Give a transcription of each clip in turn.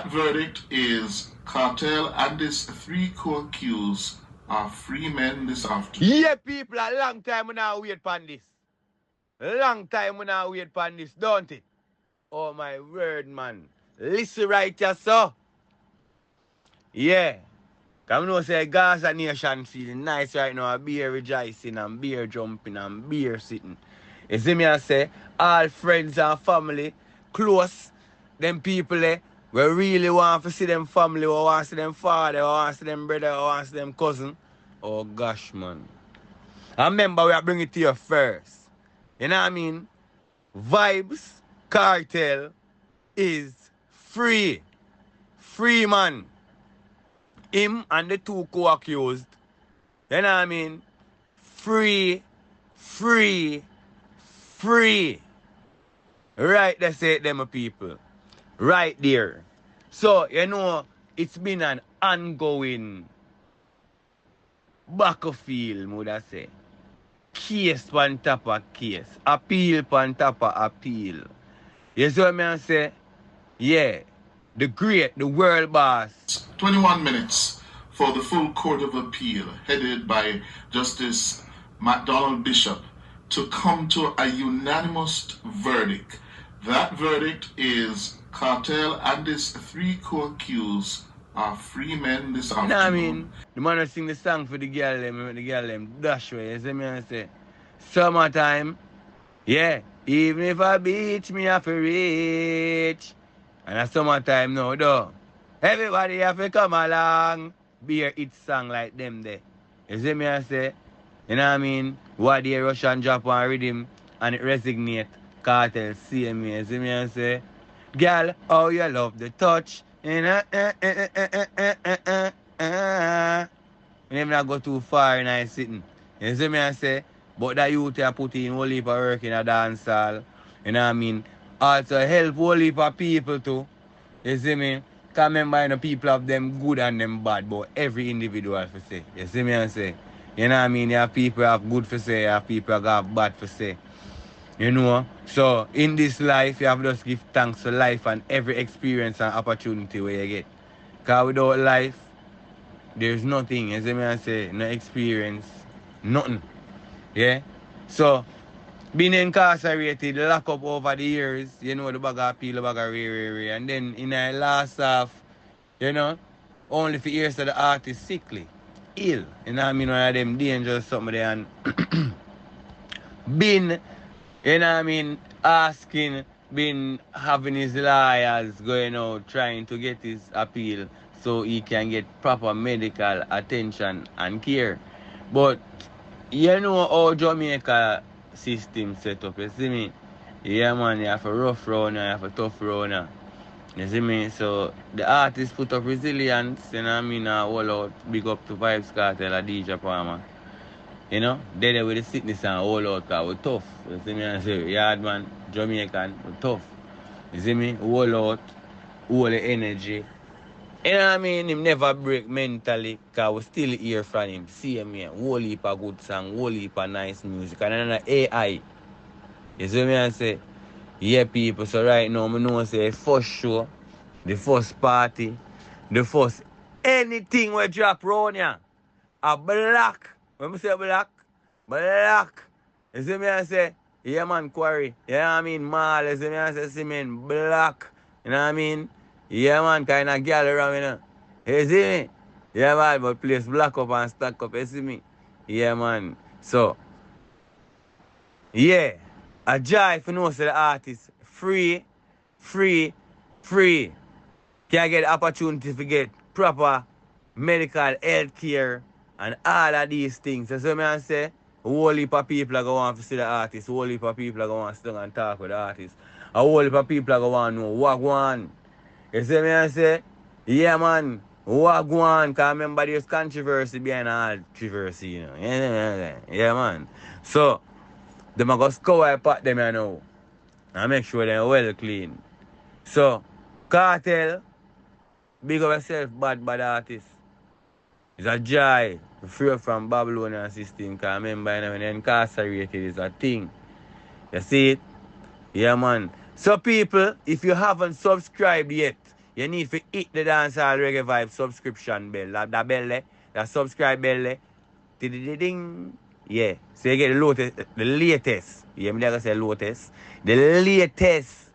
That verdict is Cartel and his 3 co-accused are free men this afternoon. Yeah, people, a long time we now wait upon this. Long time we now wait upon this, don't it? Oh my word, man. Listen right here, so. Yeah. Come know say Gaza Nation feeling nice right now. Beer rejoicing and beer jumping and beer sitting. You see me I say, all friends and family, close, them people we really want to see them family, we want to see them father, we want to see them brother, we want to see them cousin. Oh gosh, man. I remember we are bring it to you first. You know what I mean? Vybz Kartel is free. Free, man. Him and the 2 co-accused. You know what I mean? Free, free, free. Right there, say it, them people. Right there. So, you know, it's been an ongoing battlefield, would I say. Case pan top of case. Appeal pan top of appeal. You see what I say? Yeah. The great, the world boss. 21 minutes for the full Court of Appeal, headed by Justice MacDonald Bishop, to come to a unanimous verdict. That verdict is Cartel and his 3 co-accused are free men this afternoon. You know what I mean? The man will sing the song for the girl them dash way. You see me I say? Summertime, yeah. Even if I beach, me have to reach. And at summertime now, though. Everybody have to come along. Beer it song like them there. You see me I say? You know what I mean? What the Russian drop on rhythm and it resonate. Cartel see me. You see me I say? Girl, oh you love the touch. You never not go too far and I sitting. You see me I say? But that youth are put in whole heap of work in a dancehall. You know what I mean? Also help whole heap of people too. You see me? Because remember, you know, people have them good and them bad, but every individual for say. You see me I say? You know what I mean? You have people have good for say, you have people have bad for say. You know? So in this life, you have to just give thanks for life and every experience and opportunity where you get. Because without life, there's nothing. You see me I say? No experience, nothing. Yeah? So, being incarcerated, locked up over the years, you know, the bag of peel, the bag of re. And then in the last half, you know, only for years that the artist sickly, ill. You know what I mean? One of them dangerous something there and been, you know what I mean, asking, been having his lawyers going out trying to get his appeal so he can get proper medical attention and care. But you know how Jamaica system set up, you see me? Yeah man, you have a rough runner, you have a tough runner. You see me? So the artist put up resilience, you know what I mean, all out, big up to Vybz Kartel and DJ Palmer. You know, they there with the sickness and all out, cause we're tough. You see me? I say, yard man, Jamaican, we're tough. You see me? All out, all the energy. You know what I mean? Him never break mentally, cause we still hear from him. See him here, whole heap of good song, whole heap of nice music, and then AI. You see me? I say, yeah people, so right now, I know say first show, the first party, the first anything we drop round here, a black. When I say black, black. You see me? I say, yeah man, quarry. You know what I mean? Mall, you see me? I say, cement, black. You know what I mean? Yeah man, kind of girl around me now. You see me? Yeah man, but place black up and stack up, you see me? Yeah man. So, yeah. A joy if you know say the artist free, free, free. Can get the opportunity to get proper medical health care and all of these things. So me I say, a whole heap of people are going to see the artist, a whole heap of people are going to sit and talk with the artist. A whole heap of people are going to know what one. You see me I say, yeah man, what one, because remember there's controversy behind all controversy, you know. Yeah man. So, them are going to scour pot them you know. And make sure they're well clean. So, Cartel, big up yourself, bad artist. It's a joy. Free from Babylonian system. Because remember, you know, when you're incarcerated, it's a thing. You see it? Yeah, man. So, people, if you haven't subscribed yet, you need to hit the Dancehall Reggae Vibe subscription bell. That bell there, that subscribe bell there. Ding. Yeah. So you get the latest. Yeah, me like I say latest. The latest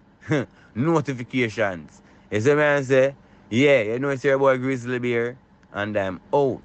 notifications. You see what I say? Yeah, you know it's your boy Grizzly Bear, and I'm out.